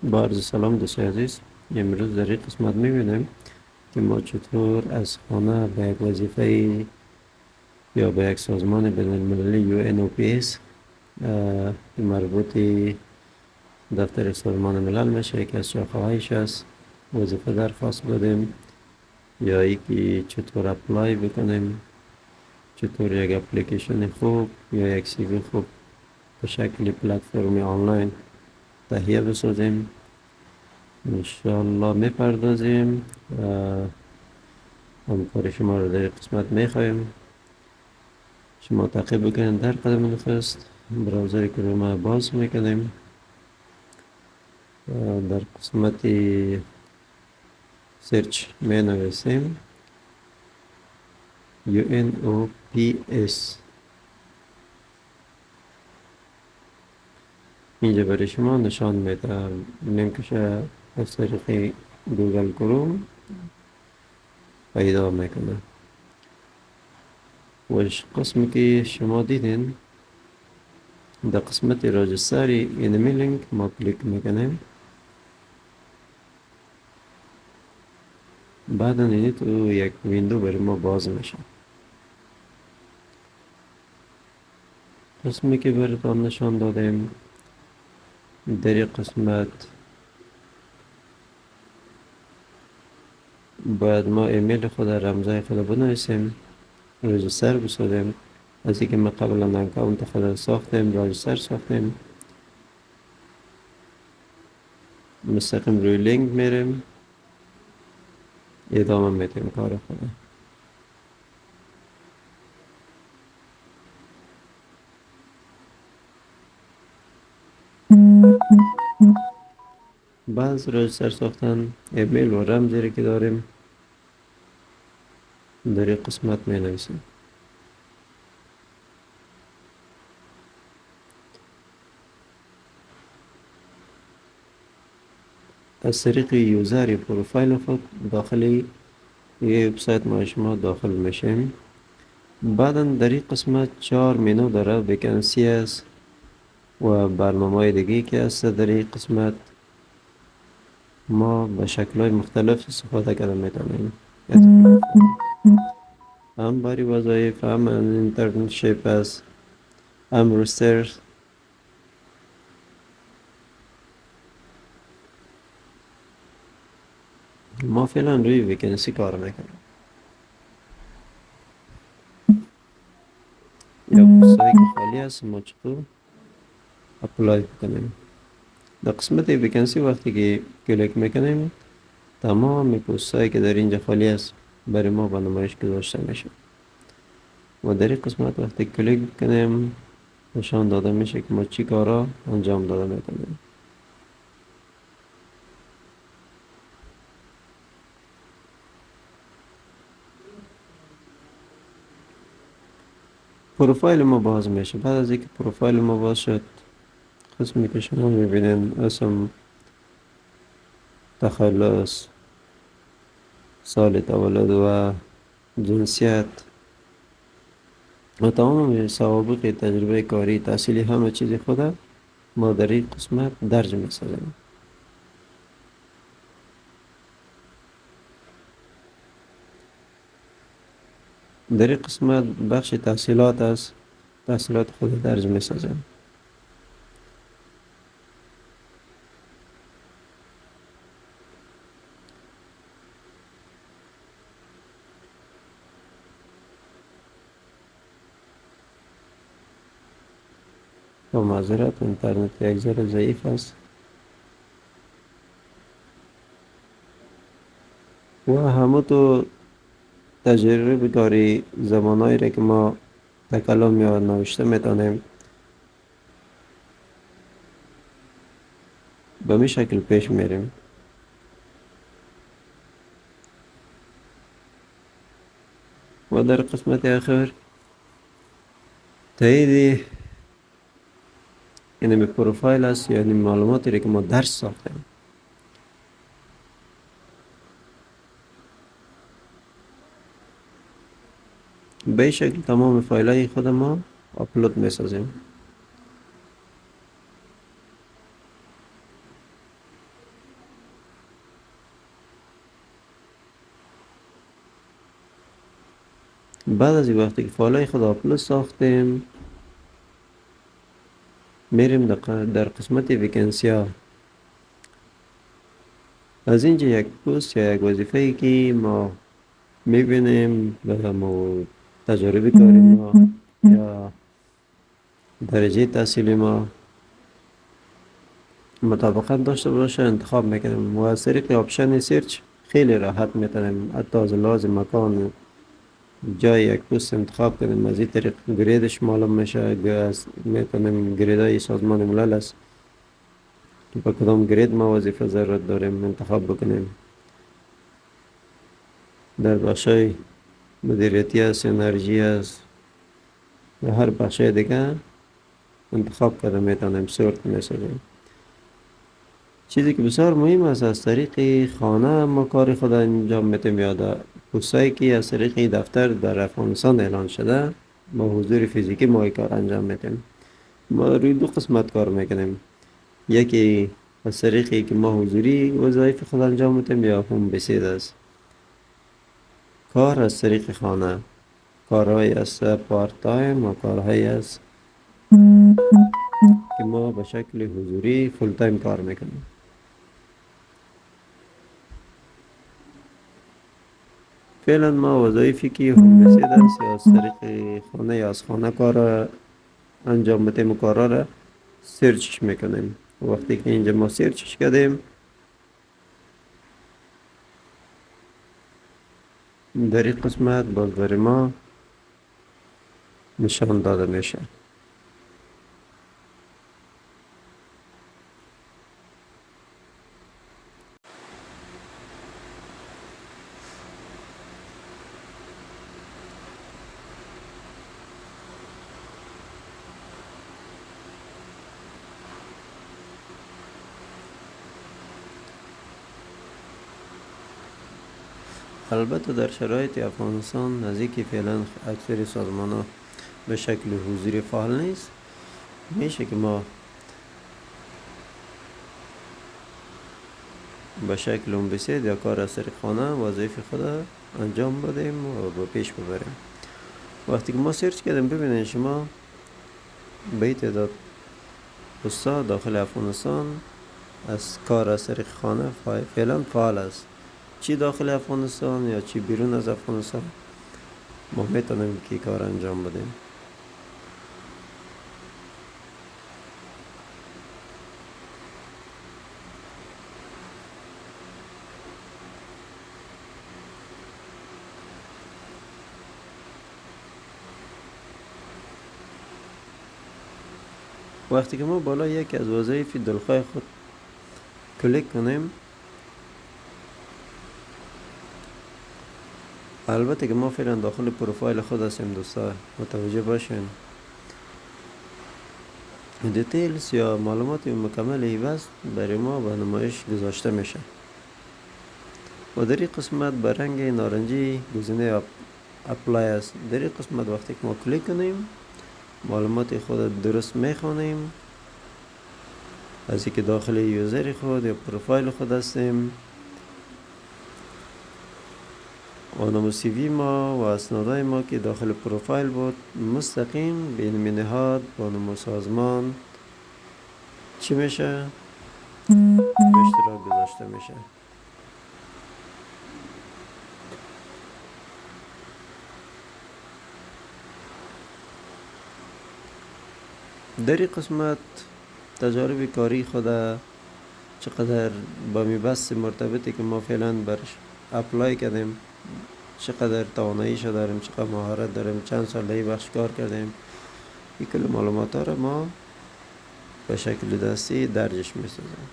با عرض سلام دوستای عزیز. امروز در این قسمت میبینیم که ما چطور از خانه به یک وظیفه یا به یک سازمان بین المللی UNOPS که مربوط دفتر سازمان ملل میشه که از شاخه‌هایش است وظیفه درخواست بدیم یا یکی چطور اپلای بکنیم، چطور یک اپلیکیشن خوب یا یک CV خوب به شکل پلتفرم آنلاین تهیه بسازیم. انشاءالله میپردازیم. همکار شما رو در این قسمت میخواهیم. شما تعقیب بکنید در قدم نخست براوزری که رو ما باز میکنیم. در قسمت سرچ می نویسیم UNOPS. اینجا برای شما نشان میده لینکش از طریق گوگل کروم پیدا میکنه. وش قسمی که شما دیدین در قسمت راجستری اینمی لینک ما کلیک میکنیم. بعد اینی تو یک ویندو برای ما باز میشه. قسمی که براتون نشان دادیم در این قسمت باید ما ایمیل خود رمزای خود بنویسیم، راجستر بسازیم. از اینکه ما قبلا اکانت خود ساختیم، راجستر ساختیم، مستقیم روی لینک میریم، ادامه میدیم کار خود. بعد از راجستر ساختن ایمیل و رمزی که داریم در این قسمت می نویسیم. از طریق یوزر یا پروفایل خود داخلی یه وبسایت ما شما داخل میشیم. بعدا در این قسمت 4 منو داره، ویکنسی است و برنامه دیگه که است. در این قسمت ما به شکل‌های مختلف استفاده کرده میتونیم، هم برای وظایف، هم اینترنشیپ است، هم ریسرچ. ما فعلا روی ویکنسی کار میکنیم یا پستایی که خالی است ما چطور اپلای بکنیم. در قسمت ویکنسی وقتی که کلیک میکنیم تمام پستایی که در اینجا خالی است برای ما به نمایش گذاشته میشه و در این قسمت وقتی کلیک بکنیم نشان داده میشه که ما چی کارا انجام داده میکنیم. پروفایل ما باز میشه. بعد از اینکه پروفایل ما باز شد قسمی که شما میبینین اسم، تخلص، سال تولد و جنسیت و تمام سوابق تجربه کاری تحصیلی همه چیز خود ما در این قسمت درج میسازیم. در این قسمت بخش تحصیلات است، تحصیلات خود درج میسازیم. با معذرت اینترنت یک ذره ضعیف است و همه تو تجربه کاری زمانایی را که ما تکلم یا نوشته میتونیم به می شکل پیش میریم. و در قسمت آخر تایید یعنی به پروفایل است، یعنی معلوماتی را که ما درس ساختیم. به این شکل تمام فایل های خود ما اپلود میسازیم. بعد از این وقتی که فایل خود آپلود ساختیم میریم در قسمت ویکنسی ها. از اینجا یک پست یا یک وظیفه ای که ما میبینیم به تجارب کاری ما یا درجه تحصیلی ما مطابقت داشته باشه انتخاب میکنیم و از طریق آپشن سرچ خیلی راحت میتونیم حتی از لحاظ مکان جای یک پست انتخاب کنیم. از این طریق گریدش معلوم میشه. میتونیم گریدای سازمان ملل است که با کدام گرید ما وظیفه ضرورت داریم انتخاب بکنیم. در بخشای مدیریتی است، انرژی است و هر بخشای دیگه انتخاب کرده میتونیم سورت میسازیم. چیزی که بسیار مهم است از طریق خانه ما کار خود انجام میتیم یا در پستایی که از طریق دفتر در افغانستان اعلان شده با حضور فیزیکی ما کار انجام میتیم. ما روی دو قسمت کار میکنیم، یکی از طریقی که ما حضوری وظایف خود انجام میتیم یا هم بسید است. کار از طریق خانه کارهای است پارت تایم و کارهای است که ما به شکل حضوری فول تایم کار میکنیم. فعلا ما وظایفی که هم رسید است یا از طریق خانه یا از خانه کار انجام میتیم و کارا را سرچ میکنیم. وقتی که اینجا ما سرچش کردیم در این قسمت باز برای ما نشان داده میشه. البته در شرایط افغانستان نزدیکی فعلا اکثر سازمان ها به شکل حضوری فعال نیست. میشه که ما به شکل اون بسید یا کار از طریق خانه وظایف خود انجام بدیم و به پیش ببریم. وقتی که ما سرچ کردیم ببینید شما به این تعداد استاد داخل افغانستان از کار از طریق خانه فعلا فعال است. چی داخل افغانستان یا چی بیرون از افغانستان ما میتونیم که کار انجام بدیم. وقتی که ما بالا یکی از وظایف دلخواه خود کلیک کنیم، البته که ما فعلا داخل پروفایل خود هستیم دوستا متوجه باشین. دیتیلز یا معلومات مکمل ایوست برای ما به نمایش گذاشته میشه و در این قسمت به رنگ نارنجی گزینه اپلای است. در این قسمت وقتی که ما کلیک کنیم معلومات خود درست میخوانیم از اینکه داخل یوزر خود یا پروفایل خود هستیم و نام سی وی ما و اسنادهای ما که داخل پروفایل بود مستقیم به این نهاد با نام سازمان چی میشه؟ به اشتراک گذاشته میشه. در این قسمت تجارب کاری خود چقدر با میبست مرتبطی که ما فعلا برش اپلای کردیم، چقدر تواناییش داریم، چقدر مهارت داریم، چند سال این بخش کار کردیم، این کل معلومات ها را ما به شکل دستی درجش میسازیم.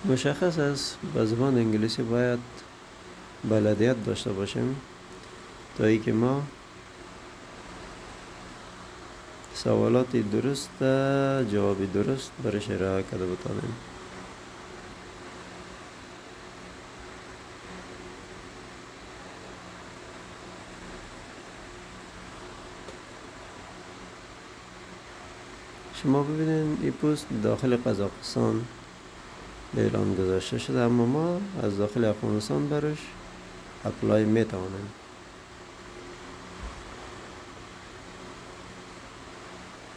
مشخص است به زبان انگلیسی باید بلدیت داشته باشیم تا ای که ما سوالات درست جواب درست برش ارائه کرده بتانیم. شما ببینید این پست داخل قزاقستان به اعلان گذاشته شده، اما ما از داخل افغانستان برش اپلای میتوانیم.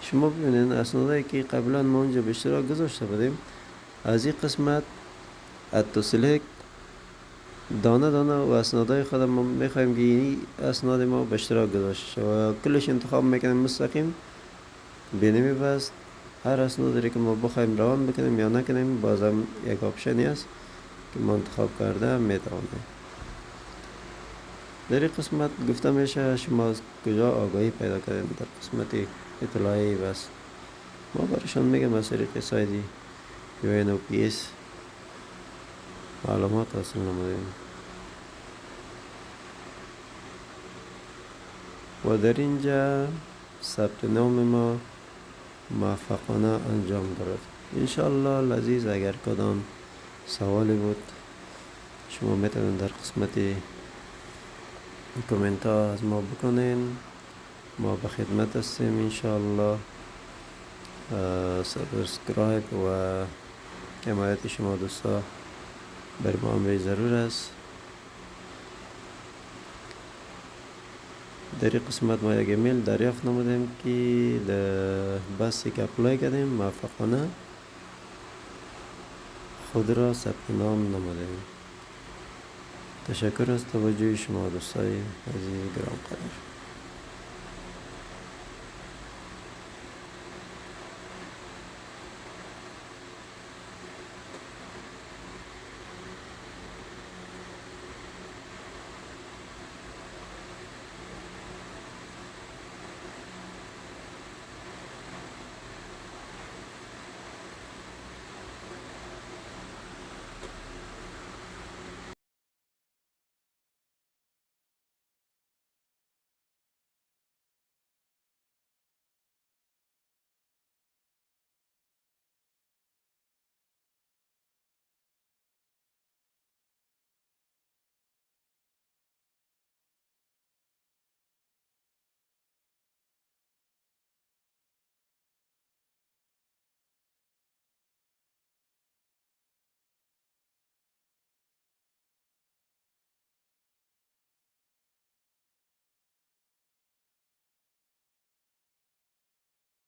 شما ببینید اسنادایی که قبلا ما اونجا به اشتراک گذاشته بودیم، از این قسمت اتوسلک دانه دانه و اسنادهای خود ما میخوایم که این اسناد ما به اشتراک گذاشته شد و کلش انتخاب میکنیم مستقیم بینیمی. بس هر اسناد داری که ما بخوایم روان بکنیم یا نکنیم، بازم یک آپشنی است که ما انتخاب کرده میتوانیم. در این قسمت گفته میشه شما از کجا آگاهی پیدا کردیم. در قسمت اطلاعی بس ما برشان میگم از طریق سایت UNOPS معلومات حاصل نمودیم و در اینجا ثبت نام ما موفقانه انجام دارد. انشاءالله لذیذ. اگر کدام سوالی بود شما میتونید در قسمت کامنت ها از ما بکنین، ما به خدمت هستیم انشاءالله. سابسکرایب و حمایت شما دوستا بر ما امر ضرور است. در این قسمت ما یک ایمیل دریافت نمودیم که در بسی که اپلای کردیم موفقانه خود را ثبت نام نمودیم. تشکر از توجه شما دوستای عزیز گرانقدر.